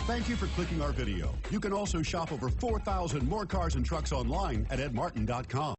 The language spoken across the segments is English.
Thank you for clicking our video. You can also shop over 4,000 more cars and trucks online at edmartin.com.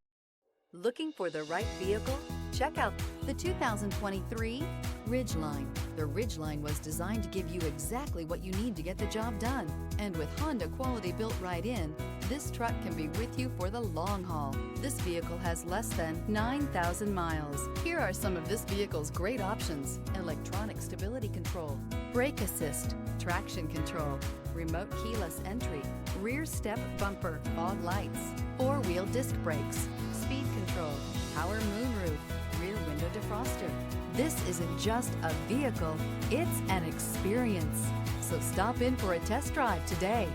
Looking for the right vehicle? Check out the 2023 Ridgeline. The Ridgeline was designed to give you exactly what you need to get the job done. And with Honda quality built right in, this truck can be with you for the long haul. This vehicle has less than 9,000 miles. Here are some of this vehicle's great options: electronic stability control, brake assist, traction control, remote keyless entry, rear step bumper, fog lights, four-wheel disc brakes, speed control, power moonroof, rear window defroster. This isn't just a vehicle, it's an experience. So stop in for a test drive today.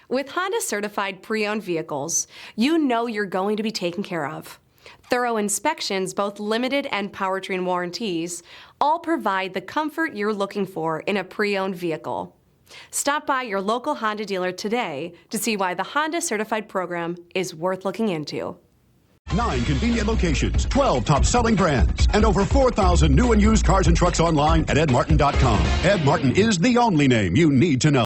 With Honda certified pre-owned vehicles, you know you're going to be taken care of. Thorough inspections, both limited and powertrain warranties, all provide the comfort you're looking for in a pre-owned vehicle. Stop by your local Honda dealer today to see why the Honda certified program is worth looking into. 9 convenient locations, 12 top-selling brands, and over 4,000 new and used cars and trucks online at edmartin.com. Ed Martin is the only name you need to know.